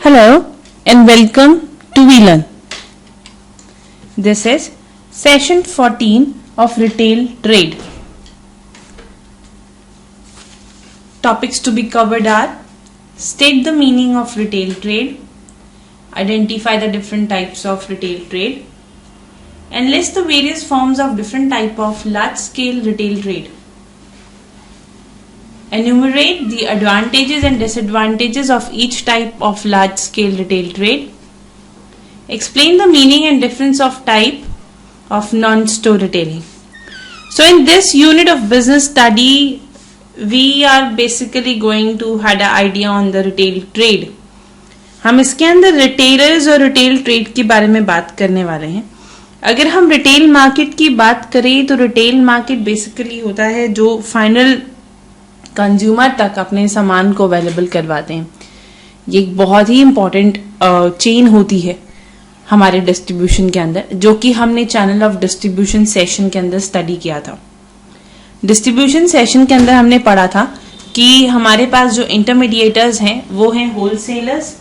Hello and welcome to WeLearn. This is session 14 of retail trade. Topics to be covered are: state the meaning of retail trade, identify the different types of retail trade, and list the various forms of different type of large scale retail trade. Enumerate the advantages and disadvantages of each type of large scale retail trade. Explain the meaning and difference of type of non-store retailing. So in this unit of business study, we are basically going to had an idea on the retail trade. हम इसके अंदर retailers और retail trade के बारे में बात करने वाले हैं. अगर हम रिटेल मार्केट की बात करें तो रिटेल मार्केट बेसिकली होता है जो फाइनल कंज्यूमर तक अपने सामान को अवेलेबल करवाते हैं. ये एक बहुत ही इंपॉर्टेंट चेन होती है हमारे डिस्ट्रीब्यूशन के अंदर, जो कि हमने चैनल ऑफ डिस्ट्रीब्यूशन सेशन के अंदर स्टडी किया था. डिस्ट्रीब्यूशन सेशन के अंदर हमने पढ़ा था कि हमारे पास जो इंटरमीडिएटर्स हैं वो हैं wholesalers,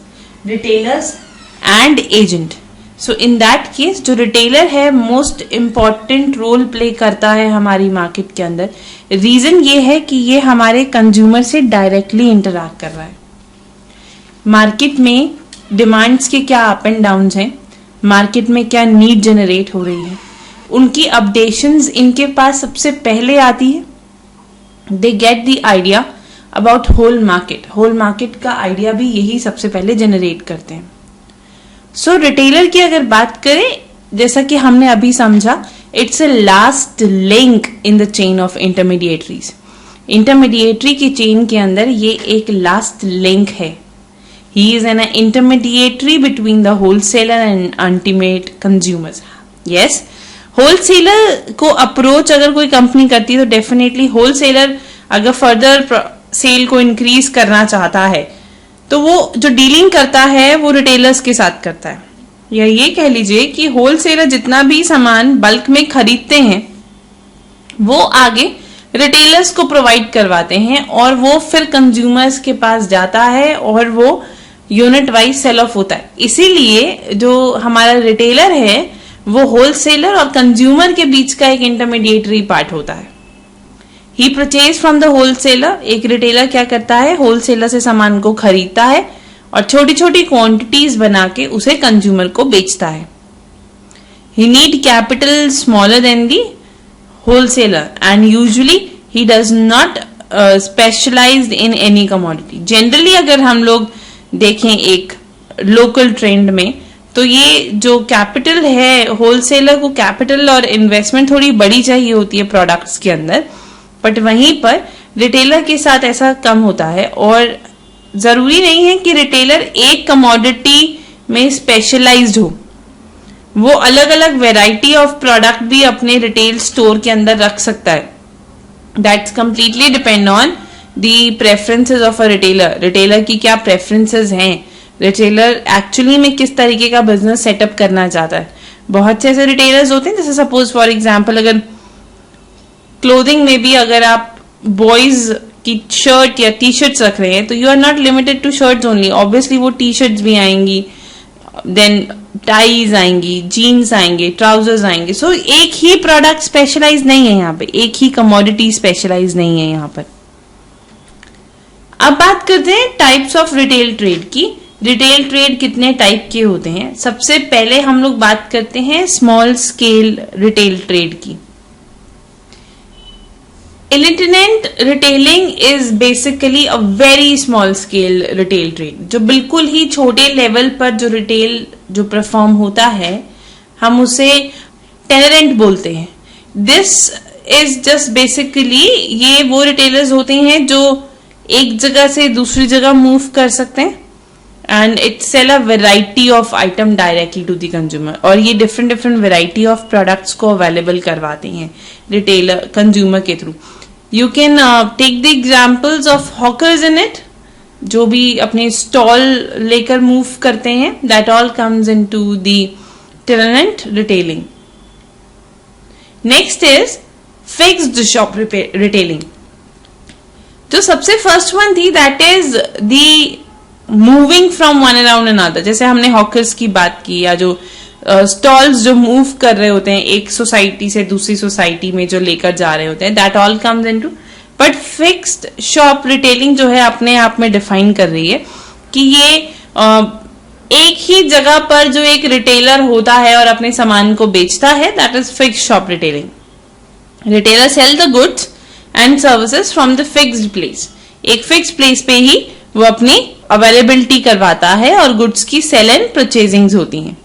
retailers and agent. So in that case जो रिटेलर है मोस्ट इम्पॉर्टेंट रोल प्ले करता है हमारी मार्केट के अंदर. रीजन ये है कि ये हमारे कंज्यूमर से डायरेक्टली इंटरैक्ट कर रहा है. मार्केट में डिमांड्स के क्या अप एंड डाउन्स हैं, मार्केट में क्या नीड जनरेट हो रही है, उनकी अपडेशंस इनके पास सबसे पहले आती है. They get the idea about whole market. Whole market का आइडिया भी यही सबसे पहले जनरेट करते हैं. सो रिटेलर की अगर बात करें, जैसा कि हमने अभी समझा, it's a last link in the chain of intermediaries. Intermediary की चेन के अंदर ये एक लास्ट लिंक है. He is an intermediary between the wholesaler and ultimate consumers. Yes, wholesaler को अप्रोच अगर कोई कंपनी करती है तो डेफिनेटली होलसेलर अगर फर्दर सेल को इंक्रीज करना चाहता है तो वो जो डीलिंग करता है वो रिटेलर्स के साथ करता है. या ये कह लीजिए कि होलसेलर जितना भी सामान बल्क में खरीदते हैं वो आगे रिटेलर्स को प्रोवाइड करवाते हैं और वो फिर कंज्यूमर्स के पास जाता है और वो यूनिट वाइज सेल ऑफ होता है. इसीलिए जो हमारा रिटेलर है वो होलसेलर और कंज्यूमर के बीच का एक इंटरमीडिएटरी पार्ट होता है. ही परचेज फ्रॉम द होलसेलर. एक रिटेलर क्या करता है, होलसेलर से सामान को खरीदता है और छोटी छोटी क्वांटिटीज बना के उसे कंज्यूमर को बेचता है. He need capital smaller than the wholesaler and usually he does not specialized in any commodity. Generally अगर हम लोग देखें एक लोकल ट्रेंड में तो ये जो कैपिटल है, होलसेलर को कैपिटल और इन्वेस्टमेंट थोड़ी बड़ी चाहिए होती है प्रोडक्ट्स के अंदर, बट वहीं पर रिटेलर के साथ ऐसा कम होता है. और जरूरी नहीं है कि रिटेलर एक कमोडिटी में स्पेशलाइज्ड हो. वो अलग अलग वैरायटी ऑफ प्रोडक्ट भी अपने रिटेल स्टोर के अंदर रख सकता है. That's completely depend on the preferences of a retailer. Retailer की क्या प्रेफरेंसेस हैं, रिटेलर एक्चुअली में किस तरीके का बिजनेस सेटअप करना चाहता है. बहुत से ऐसे रिटेलर्स होते हैं, जैसे सपोज फॉर एग्जाम्पल अगर क्लोथिंग में भी अगर आप बॉयज की शर्ट या टी शर्ट्स रख रहे हैं तो you are not limited to shirts only. Obviously वो टी शर्ट्स भी आएंगी, देन टाइज आएंगी, जीन्स आएंगे, ट्राउजर्स आएंगे. सो एक ही प्रोडक्ट स्पेशलाइज नहीं है यहाँ पे, एक ही कमोडिटी स्पेशलाइज नहीं है यहाँ पर. अब बात करते हैं टाइप्स ऑफ रिटेल ट्रेड की. रिटेल ट्रेड कितने टाइप के होते हैं. सबसे पहले हम लोग बात करते हैं स्मॉल स्केल रिटेल ट्रेड की. Itinerant retailing is basically a very small scale retail trade. जो बिल्कुल ही छोटे लेवल पर जो रिटेल जो परफॉर्म होता है हम उसे टेनरेंट बोलते हैं. दिस इज जस्ट बेसिकली ये वो रिटेलर्स होते हैं जो एक जगह से दूसरी जगह मूव कर सकते हैं and it sell a variety of item directly to the consumer. और ये different different variety of products को अवेलेबल करवाते हैं रिटेलर कंज्यूमर के through. You can take the examples of hawkers in it, जो भी अपने स्टॉल लेकर मूव करते हैं. That all comes in to the itinerant retailing. Next is fixed shop retailing. जो सबसे फर्स्ट वन थी that is the moving from one around another, जैसे हमने हॉकर्स की बात की, या जो स्टॉल्स जो मूव कर रहे होते हैं एक सोसाइटी से दूसरी सोसाइटी में जो लेकर जा रहे होते हैं, that all comes into. But fixed shop retailing जो है अपने आप में डिफाइन कर रही है कि ये एक ही जगह पर जो एक रिटेलर होता है और अपने सामान को बेचता है, that is fixed shop retailing. Retailer sell the goods and services from the fixed place, एक फिक्स प्लेस पे ही वो अपनी अवेलेबिलिटी करवाता है और गुड्स की सेल एंड परचेजिंग होती हैं।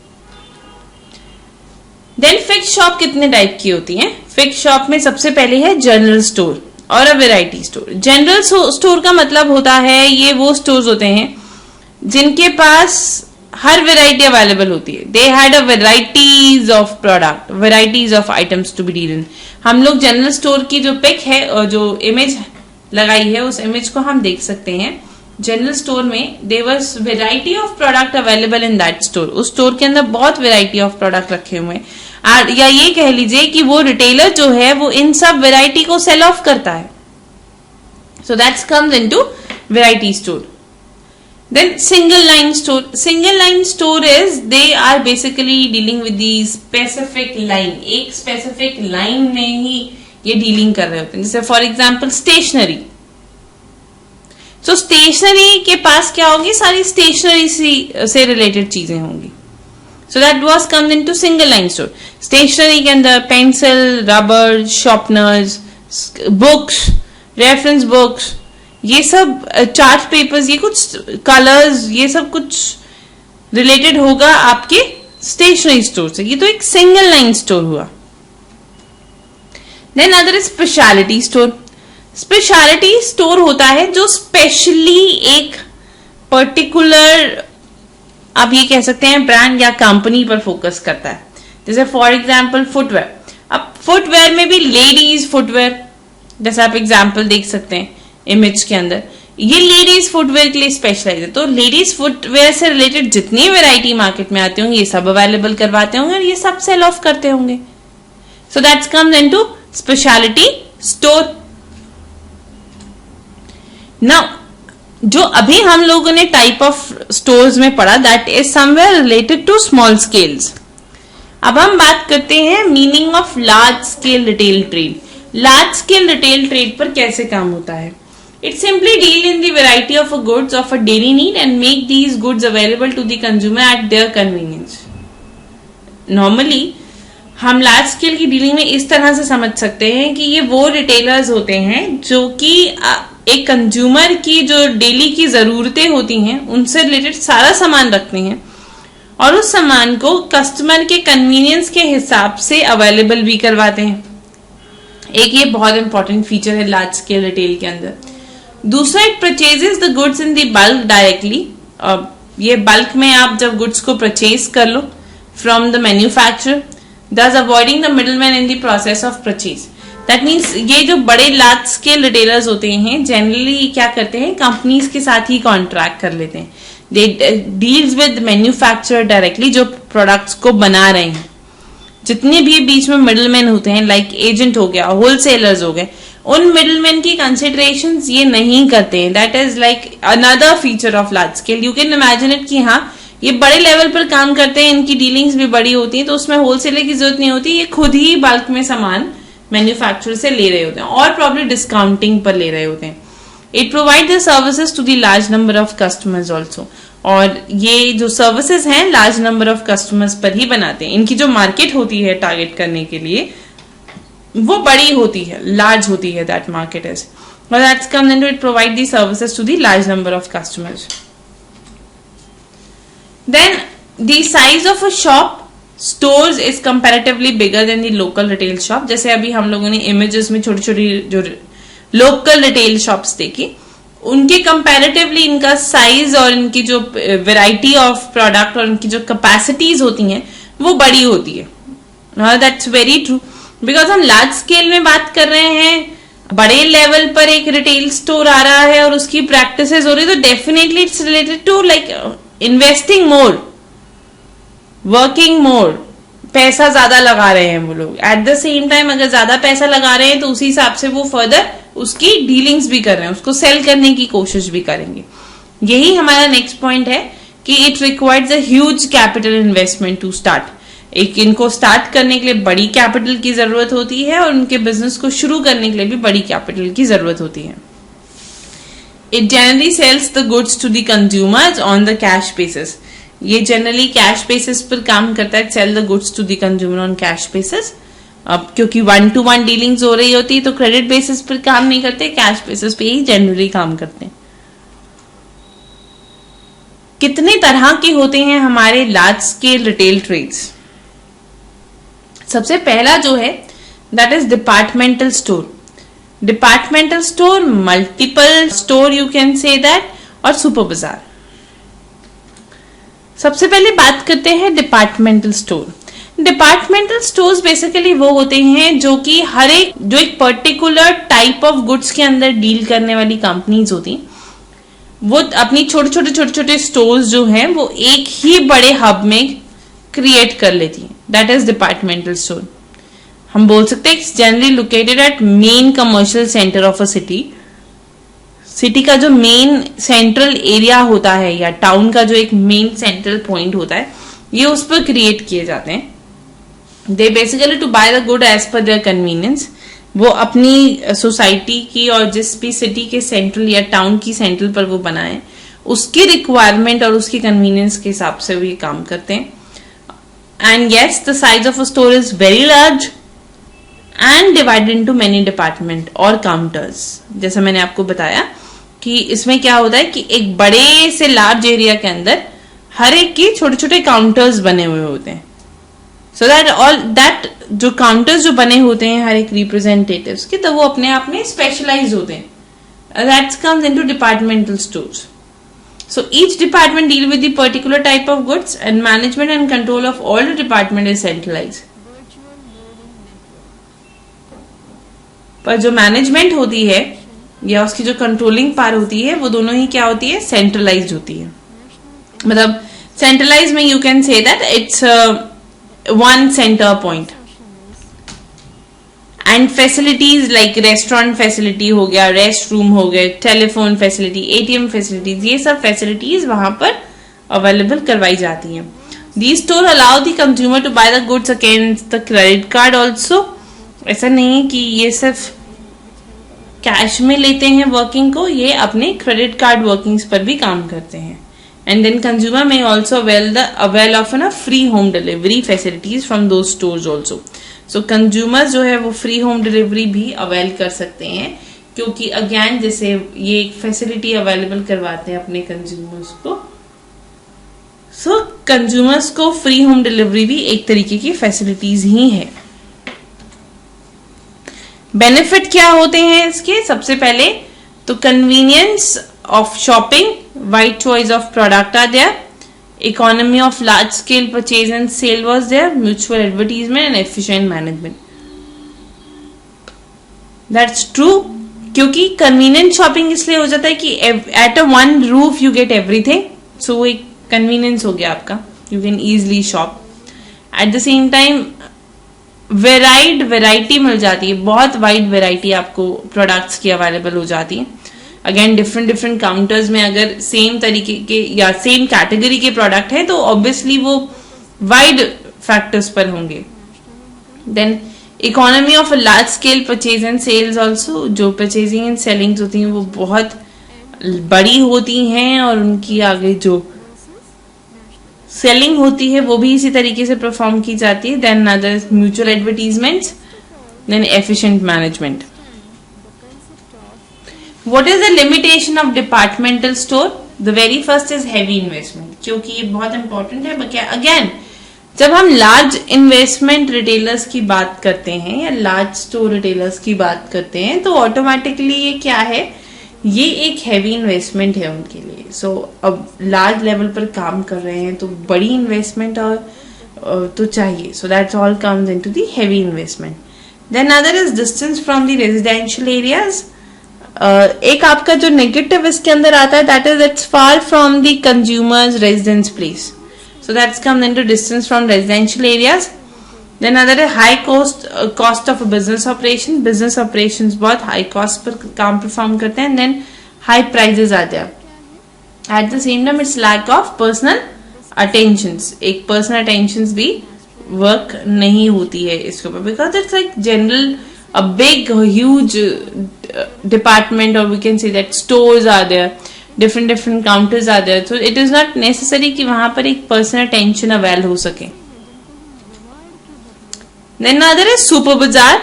देन फिक्स्ड शॉप कितने टाइप की होती हैं? फिक्स्ड शॉप में सबसे पहले है जनरल स्टोर और a variety store. General store का मतलब होता है ये वो स्टोर्स होते हैं जिनके पास हर वैरायटी अवेलेबल होती है। They had a varieties of product, varieties of items to be deal in. हम लोग जनरल स्टोर की जो पिक है और जो इमेज लगाई है उस इमेज को हम देख सकते हैं। जनरल स्टोर में there was variety of product available in that store. उस स्टोर के अंदर बहुत वैरायटी ऑफ प्रोडक्ट रखे हुए हैं, या ये कह लीजिए कि वो रिटेलर जो है वो इन सब वैरायटी को सेल ऑफ करता है। So that's comes into variety store. Then single line store. Single line store is they are basically dealing with the specific line. एक specific line में ही ये dealing कर रहे होते हैं। जैसे for example stationery. So stationery के पास क्या होगी? सारी stationery से related चीजें होंगी। So that was comes into single line store. Stationery के अंदर pencil, rubber, sharpeners, books, reference books, ये सब चार्ट पेपर्स, ये कुछ कलर्स, ये सब कुछ रिलेटेड होगा आपके स्टेशनरी स्टोर से। ये तो एक सिंगल लाइन स्टोर हुआ। Then other is speciality store. Speciality store होता है जो स्पेशली एक पर्टिकुलर, आप ये कह सकते हैं ब्रांड या कंपनी पर फोकस करता है। जैसे फॉर एग्जाम्पल फुटवेयर। अब फुटवेयर में भी लेडीज फुटवेयर, जैसे आप एग्जाम्पल देख सकते हैं इमेज के अंदर, ये लेडीज फुटवेयर के लिए स्पेशलाइज है। तो लेडीज फुटवेयर से रिलेटेड जितनी वैरायटी मार्केट में आती होंगी ये सब अवेलेबल करवाते होंगे और ये सब सेल ऑफ करते होंगे। So that's comes into speciality store. Now जो अभी हम लोगों ने टाइप ऑफ स्टोर्स में पढ़ा, that is somewhere related to small scales. अब हम बात करते हैं meaning of large scale retail trade. Large scale retail trade पर कैसे काम होता है? It simply deal in the variety of goods of a daily need and make these goods available to the consumer at their convenience. Normally, हम large scale की dealing में इस तरह से समझ सकते हैं कि ये वो रिटेलर्स होते हैं जो कि एक कंज्यूमर की जो डेली की जरूरतें होती हैं उनसे रिलेटेड सारा सामान रखते हैं और उस सामान को कस्टमर के कन्वीनियंस के हिसाब से अवेलेबल भी करवाते हैं। एक ये बहुत इंपॉर्टेंट फीचर है लार्ज स्केल रिटेल के अंदर। दूसरा, it purchases the goods in the bulk directly. ये बल्क में आप जब गुड्स को परचेज कर लो from the manufacturer, thus avoiding the middleman in the process of purchase. That means ये जो बड़े लार्ज स्केल रिटेलर्स होते हैं जनरली क्या करते हैं, कंपनीज के साथ ही कॉन्ट्रैक्ट कर लेते हैं। दे डील्स विद मैन्युफैक्चरर डायरेक्टली जो प्रोडक्ट्स को बना रहे हैं। जितने भी बीच में मिडलमैन होते हैं, लाइक एजेंट हो गया, होलसेलर्स हो गए, उन मिडलमैन की कंसिडरेशंस ये नहीं करते हैं। That is like another feature of large scale. You can imagine it कि हाँ ये बड़े लेवल पर काम करते हैं, इनकी डीलिंग्स भी बड़ी होती हैं, तो उसमें होलसेलर की जरूरत नहीं होती। ये खुद ही बल्क में सामान मैन्युफैक्चरर से ले रहे होते हैं और प्रॉब्ली डिस्काउंटिंग पर ले रहे होते हैं। It provide the services to the large number of customers also. और ये जो सर्विसेज हैं लार्ज नंबर ऑफ कस्टमर्स पर ही बनाते हैं। इनकी जो मार्केट होती है टारगेट करने के लिए वो बड़ी होती है, लार्ज होती है, that market is, but that comes into it provide the services to the large number of customers. Then the size of a shop stores is comparatively bigger than the local retail shop. जैसे अभी हम लोगों ने images में छोटी छोटी जो local retail shops देखी, उनके कंपैरेटिवली इनका साइज और इनकी जो वैरायटी ऑफ प्रोडक्ट और इनकी जो कैपेसिटीज होती हैं वो बड़ी होती है। दैट्स वेरी ट्रू, बिकॉज हम लार्ज स्केल में बात कर रहे हैं, बड़े लेवल पर एक रिटेल स्टोर आ रहा है और उसकी प्रैक्टिसेस हो रही है, तो definitely it's related to like investing more, working more, पैसा ज्यादा लगा रहे हैं वो लोग। एट द सेम टाइम अगर ज्यादा पैसा लगा रहे हैं तो उसी हिसाब से वो फर्दर उसकी डीलिंग्स भी कर रहे हैं, उसको सेल करने की कोशिश भी करेंगे। यही हमारा नेक्स्ट पॉइंट है कि it requires a huge capital investment to start. एक इनको स्टार्ट करने के लिए बड़ी कैपिटल की जरूरत होती है और उनके बिजनेस को शुरू करने के लिए भी बड़ी कैपिटल की जरूरत होती है। It generally sells the goods to the consumers on the cash basis. ये जनरली कैश बेसिस पर काम करता है, sell the goods to the consumer on cash basis. अब क्योंकि 1-to-1 डीलिंग्स हो रही होती है तो क्रेडिट बेसिस पर काम नहीं करते, कैश बेसिस पे ही जनरली काम करते हैं। कितने तरह के होते हैं हमारे लार्ज स्केल रिटेल ट्रेड्स? सबसे पहला जो है that is departmental store. Departmental store, multiple store you can say that, और सुपर बाजार। सबसे पहले बात करते हैं departmental store. Departmental stores basically वो होते हैं जो कि हर एक जो एक पर्टिकुलर टाइप ऑफ गुड्स के अंदर डील करने वाली कंपनीज होती हैं, वो अपनी छोटे छोटे स्टोर्स जो हैं वो एक ही बड़े हब में क्रिएट कर लेती हैं। That is departmental store. हम बोल सकते हैं generally located at main commercial centre of a city. City का जो मेन सेंट्रल एरिया होता है या टाउन का जो एक मेन सेंट्रल पॉइंट होता है, ये उस पर क्रिएट किए जाते हैं। They basically to buy the good as per their convenience. वो अपनी सोसाइटी की और जिस भी सिटी के सेंट्रल या टाउन की सेंट्रल पर वो बनाए, उसकी रिक्वायरमेंट और उसकी कन्वीनियंस के हिसाब से वो ये काम करते हैं। And yes, the size of a store is very large and divided into many department और काउंटर्स। जैसा मैंने आपको बताया कि इसमें क्या होता है कि एक बड़े से लार्ज एरिया के अंदर हर एक की छोटे छोटे काउंटर्स बने हुए होते हैं। सो दैट ऑल दैट जो काउंटर्स जो बने होते हैं हर एक रिप्रेजेंटेटिव्स के, तो वो अपने आप में स्पेशलाइज होते हैं। That comes into departmental stores. So each department deal with the particular type of goods and management and control of all the department is centralized. पर जो मैनेजमेंट होती है या उसकी जो कंट्रोलिंग पावर होती है वो दोनों ही क्या होती है? सेंट्रलाइज्ड होती है। मतलब सेंट्रलाइज में you can say that it's one centre point. And facilities like restaurant facility हो गया, रेस्ट रूम हो गए, टेलीफोन फैसिलिटी, एटीएम फैसिलिटीज, ये सब फैसिलिटीज वहां पर अवेलेबल करवाई जाती हैं। These store allow the consumer to buy the goods against the credit card also. ऐसा नहीं है कि ये सिर्फ कैश में लेते हैं वर्किंग को, ये अपने क्रेडिट कार्ड वर्किंग्स पर भी काम करते हैं। एंड देन कंज्यूमर में also avail of an free home delivery facilities from those stores also. So consumer जो है वो फ्री होम डिलीवरी भी अवेल कर सकते हैं, क्योंकि अगेन जैसे ये एक फैसिलिटी अवेलेबल करवाते हैं अपने कंज्यूमर्स को। सो कंज्यूमर्स को फ्री होम डिलीवरी भी एक तरीके की फैसिलिटीज ही है। बेनिफिट क्या होते हैं इसके? सबसे पहले तो convenience of shopping, wide choice of product are there, economy of large scale purchase and sale was there, mutual advertisement and efficient management. That's true, क्योंकि convenient shopping इसलिए हो जाता है कि at a one roof you get everything, so वो एक convenience हो गया आपका, you can easily shop. At the same time variety मिल जाती है, बहुत wide variety आपको products की available हो जाती है। अगेन डिफरेंट काउंटर्स में अगर सेम तरीके के या सेम कैटेगरी के प्रोडक्ट है तो ऑब्वियसली वो वाइड फैक्टर्स पर होंगे। Then economy of a large scale purchase and sales also. जो परचेजिंग एंड सेलिंग होती हैं वो बहुत बड़ी होती हैं और उनकी आगे जो सेलिंग होती है वो भी इसी तरीके से परफॉर्म की जाती है। Then other mutual advertisements, then efficient management. What is the limitation of departmental store? The very first is heavy investment, क्योंकि ये बहुत इंपॉर्टेंट है। अगेन जब हम लार्ज इन्वेस्टमेंट रिटेलर्स की बात करते हैं या लार्ज स्टोर रिटेलर्स की बात करते हैं तो ऑटोमेटिकली ये क्या है? ये एक हैवी इन्वेस्टमेंट है उनके लिए। सो अब लार्ज लेवल पर काम कर रहे हैं तो बड़ी इन्वेस्टमेंट और तो चाहिए। So that's all comes into the heavy investment. Then other is distance from the residential areas. एक आपका जो नेगेटिव इसके अंदर आता है that is it's far from the consumers residence place, so that's come into distance from residential areas. Then other है high cost of business operation. Business operations बहुत high cost पर काम परफॉर्म करते हैं। देन हाई प्राइजेस आते हैं। At the same time it's lack of personal attentions, एक personal attentions भी वर्क नहीं होती है इसके ऊपर, because it's like general a big huge department, or we can say that stores are there, different counters are there, so it is not necessary कि वहां पर एक personal attention avail हो सके. Then another is Super Bazaar.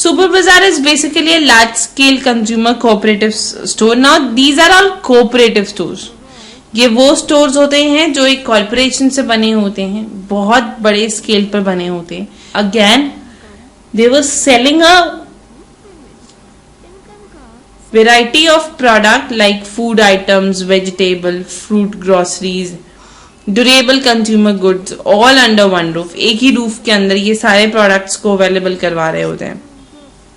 Super Bazaar is basically a large scale consumer cooperative store. Now these are all cooperative stores. ये वो stores होते हैं जो एक कॉर्पोरेशन से बने होते हैं, बहुत बड़े स्केल पर बने होते हैं. Again they were selling a variety of product like food items, vegetable, fruit, groceries, durable consumer goods, all under one roof. एक ही रूफ के अंदर ये सारे प्रोडक्ट्स को अवेलेबल करवा रहे होते हैं.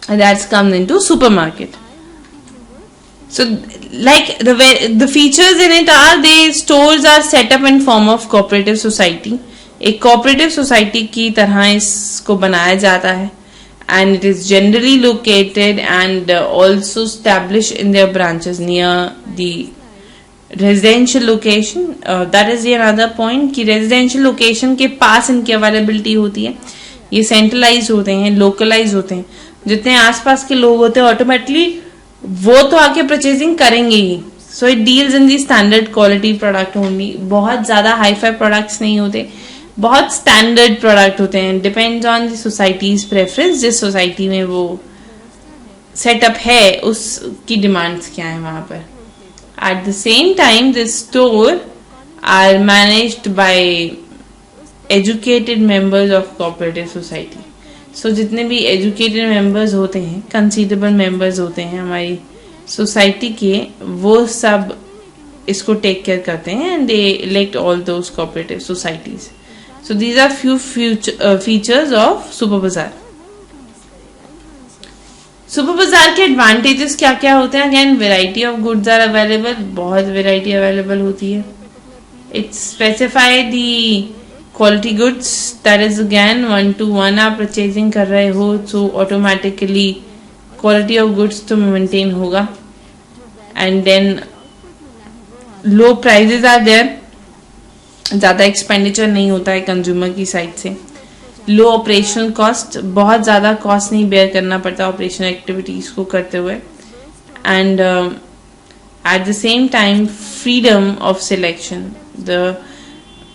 And that's come into supermarket. So like the features in it are, the stores are set up in form of cooperative society. एक cooperative society की तरह इसको बनाया जाता है. And it is generally located and also established in their branches near the residential location. That is the another point कि residential location के पास इनकी availability होती है. ये centralized होते हैं, localized होते हैं. जितने आसपास के लोग होते हैं automatically वो तो आके purchasing करेंगे ही. So it deals in the standard quality product only. बहुत ज़्यादा high-fi products नहीं होते, बहुत स्टैंडर्ड प्रोडक्ट होते हैं. Depends on the societies preference, जिस सोसाइटी में वो सेटअप है उसकी डिमांड्स क्या है वहां पर. At the same time this store are managed by educated members of cooperative society. So जितने भी एजुकेटेड मेंबर्स होते हैं, कंसीडरेबल मेंबर्स होते हैं हमारी सोसाइटी के, वो सब इसको टेक केयर करते हैं and they elect all those cooperative societies. So these are few features of Super Bazaar. Super Bazaar के advantages क्या क्या होते हैं? Again, variety of goods are available. बहुत variety available होती है. It specify the quality goods, that is again 1-to-1 आप purchasing कर रहे हो, so automatically quality of goods तो maintain होगा. And then low prices are there. ज़्यादा एक्सपेंडिचर नहीं होता है कंज्यूमर की साइड से. लो ऑपरेशनल कॉस्ट, बहुत ज़्यादा कॉस्ट नहीं बेयर करना पड़ता ऑपरेशनल एक्टिविटीज़ को करते हुए. And at the same time freedom of selection. The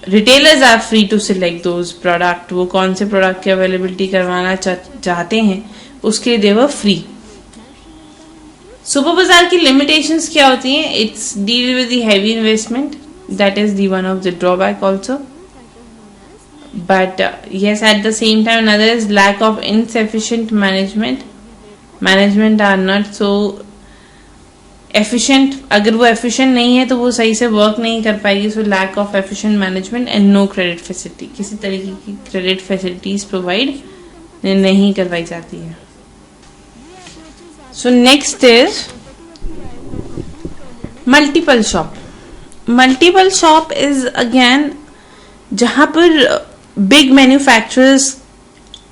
retailers are free to select those product. वो कौन से प्रोडक्ट की अवेलेबिलिटी करवाना चाहते हैं उसके लिए दे वर फ्री. सुपर बाजार की लिमिटेशंस क्या होती हैं? It's deal with the heavy investment. That is the one of the drawback also. But yes, at the same time another is lack of insufficient management. Management are not so efficient. अगर वो efficient नहीं है तो वो सही से work नहीं कर पाएगी. So lack of efficient management and no credit facility. किसी तरीके की credit facilities provide नहीं करवाई जाती है. So next is multiple shop. Multiple shop is again जहां पर बिग मैन्युफैक्चरर्स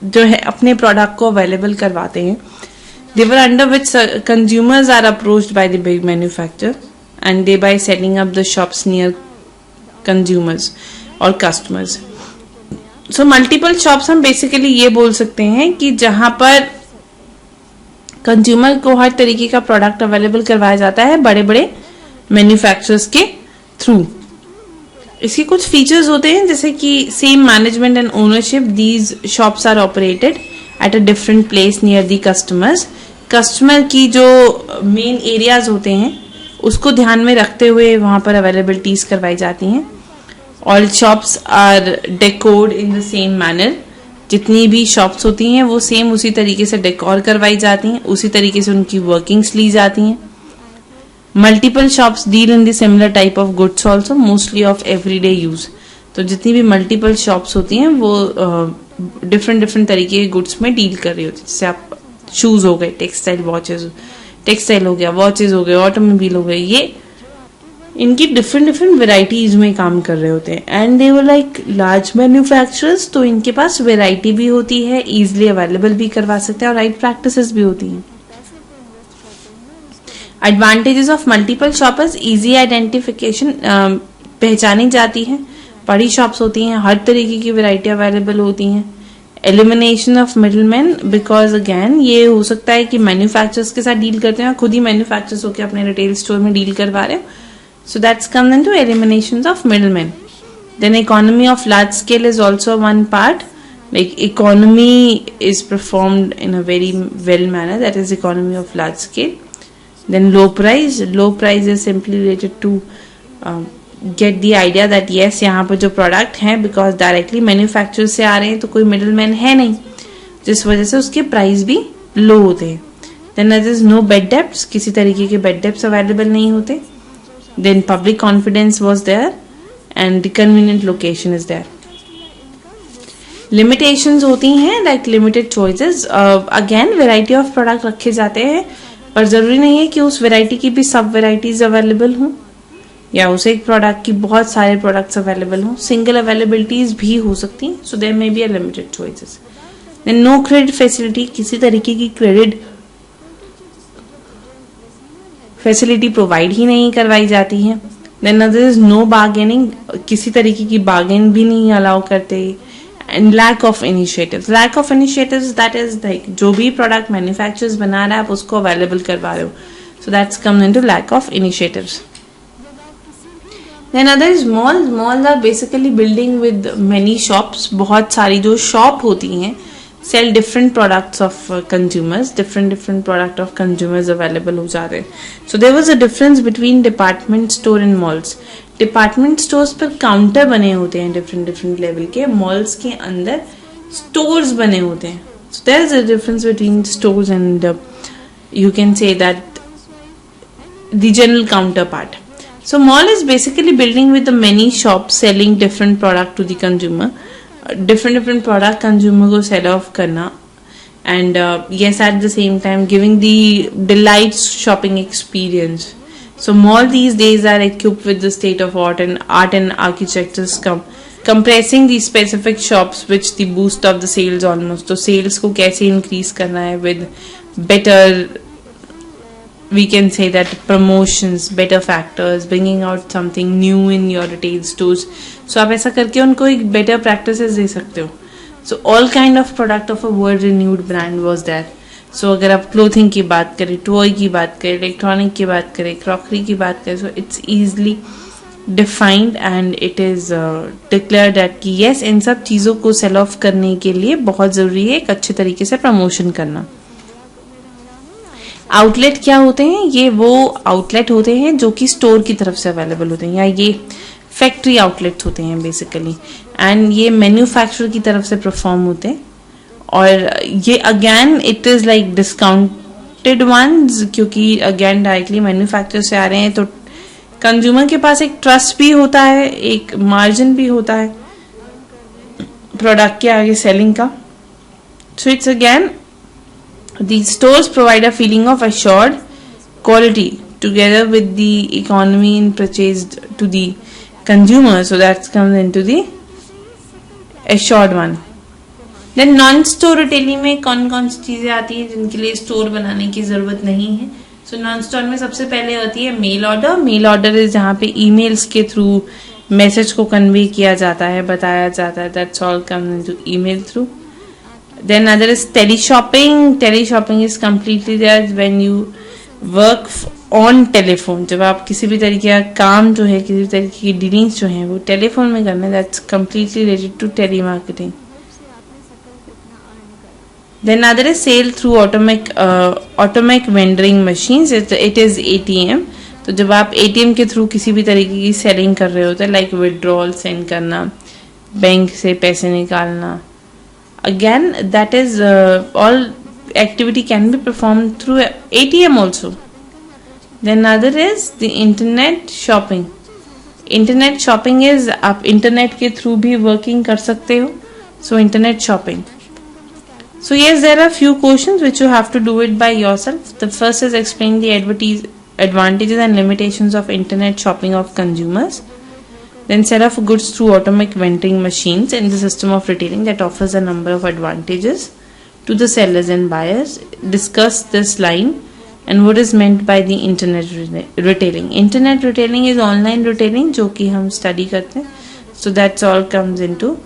जो है अपने प्रोडक्ट को अवेलेबल करवाते हैं. They were under which consumers are approached by the big manufacturer and they by setting up the shops near consumers और customers. So multiple shops हम बेसिकली ये बोल सकते हैं कि जहां पर कंज्यूमर को हर तरीके का प्रोडक्ट अवेलेबल करवाया जाता है बड़े बड़े मैन्युफैक्चरर्स के थ्रू. इसके कुछ फीचर्स होते हैं जैसे कि same management and ownership. These shops are operated at a different place near the customers. Customer की जो मेन एरियाज होते हैं उसको ध्यान में रखते हुए वहां पर अवेलेबिलिटीज करवाई जाती हैं. All shops are decorated in the same manner. जितनी भी शॉप्स होती हैं वो सेम उसी तरीके से डेकोर करवाई जाती हैं, उसी तरीके से उनकी वर्किंग्स ली जाती हैं. Multiple shops deal in the similar type of goods also, mostly of everyday use. तो जितनी भी मल्टीपल शॉप्स होती हैं वो डिफरेंट तरीके के गुड्स में डील कर रही होती है. जैसे आप शूज हो गए, टेक्सटाइल हो गया, वॉचेज हो गए, ऑटोमोबाइल हो गए, ये इनकी डिफरेंट वेराइटीज में काम कर रहे होते हैं. And they were like large manufacturers, तो इनके पास वेराइटी भी होती है, इजिली अवेलेबल भी करवा सकते हैं और राइट प्रैक्टिसेस भी होती हैं. Advantages of multiple shoppers, easy identification, पहचानी जाती है, बड़ी शॉप्स होती हैं, हर तरीके की वैरायटी अवेलेबल होती हैं. Elimination of middleman, because again ये हो सकता है कि मैन्युफैक्चरर्स के साथ डील करते हैं, खुद ही मैन्युफैक्चरर्स होकर अपने रिटेल स्टोर में डील करवा रहे हो. So that's come into elimination of middleman. Then economy of large scale is also one part. Like economy is performed in a very well manner, that is economy of large scale. Then low price is simply related to get the idea that yes, यहाँ पर जो product है because directly manufacturer से आ रहे हैं तो कोई middleman है नहीं, जिस वजह से उसके price भी low होते हैं. Then there is no bad debts, किसी तरीके के bad debts available नहीं होते. Then public confidence was there and the convenient location is there. Limitations होती हैं like limited choices. Again variety of product रखे जाते हैं, पर जरूरी नहीं है कि उस वेराइटी की भी सब वेराइटीज अवेलेबल हों या उस एक प्रोडक्ट की बहुत सारे प्रोडक्ट्स अवेलेबल हों. सिंगल अवेलेबिलिटीज भी हो सकती हैं. So there may be a limited choices. Then no credit facility, किसी तरीके की क्रेडिट फैसिलिटी प्रोवाइड ही नहीं करवाई जाती है. Then there is no bargaining, किसी तरीके की बार्गेन भी नहीं अलाउ करते. And lack of initiatives, that is like जो भी product manufacturers बना रहा है आप उसको available करवा रहे हो. So that's come into lack of initiatives. Then other is malls. Malls are basically building with many shops. बहुत सारी जो shop होती हैं sell different products of consumers, different product of consumers available हो जाते हैं. So there was a difference between department store and malls. Department stores पर counter बने होते हैं डिफरेंट लेवल के, मॉल्स के अंदर स्टोर्स बने होते हैं. So there is a difference between stores and you can say that the general counter part. So mall is basically building with many shop selling different product to the consumer, different product consumer को sell off करना, and yes at the same time giving the delight shopping experience. So mall these days are equipped with the state of art and architectures compressing the specific shops which the boost of the sales almost. तो sales को कैसे increase करना है with better, we can say that promotions, better factors, bringing out something new in your retail stores. So आप ऐसा करके उनको एक better practices दे सकते हो. So all kind of product of a world renewed brand was there. सो अगर आप clothing की बात करें, टॉय की बात करें, इलेक्ट्रॉनिक की बात करें, क्रॉकरी की बात करें, so it's easily defined and it is declare that कि यस, इन सब चीज़ों को सेल ऑफ करने के लिए बहुत ज़रूरी है एक अच्छे तरीके से प्रमोशन करना. आउटलेट क्या होते हैं? ये वो आउटलेट होते हैं जो कि स्टोर की तरफ से अवेलेबल होते हैं, या ये फैक्ट्री आउटलेट्स होते हैं बेसिकली, एंड ये मैन्युफैक्चरर की तरफ से परफॉर्म होते हैं. और ये again it is like discounted ones, क्योंकि अगेन डायरेक्टली मैन्युफैक्चर से आ रहे हैं तो कंज्यूमर के पास एक ट्रस्ट भी होता है, एक मार्जिन भी होता है प्रोडक्ट के आगे सेलिंग का. So it's again the stores provide a feeling of assured quality together with the economy in purchased to the consumer. So that comes into the assured one. Then non store retailing में कौन कौन सी चीजें आती हैं जिनके लिए store बनाने की जरूरत नहीं है? सो नॉन स्टोर में सबसे पहले आती है mail order. Mail order is जहाँ पे ईमेल्स के थ्रू मैसेज को कन्वे किया जाता है, बताया जाता है. That's all comes into email through. Then other is teleshopping. Teleshopping is completely there when you work on telephone. जब आप किसी भी तरीके का काम जो है, किसी भी तरीके की डीलिंग्स जो है वो टेलीफोन में करना है, that's completely related to telemarketing. Then other is sale through automatic vending machines. It is ATM. तो जब आप ATM के थ्रू किसी भी तरीके की सेलिंग कर रहे होते हैं, लाइक विड्रॉल सेंड करना, बैंक से पैसे निकालना, again that is all activity can be perform through ATM also. Then other is the internet shopping. Internet shopping is आप इंटरनेट के थ्रू भी वर्किंग कर सकते हो. So internet shopping. So yes, there are few questions which you have to do it by yourself. The first is explain the advantages and limitations of internet shopping of consumers. Then sell of goods through automatic vending machines in the system of retailing that offers a number of advantages to the sellers and buyers. Discuss this line and what is meant by the internet retailing. Internet retailing is online retailing जो कि हम study करते हैं. So that's all comes into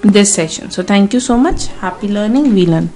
this session. So thank you so much. Happy learning. We learn.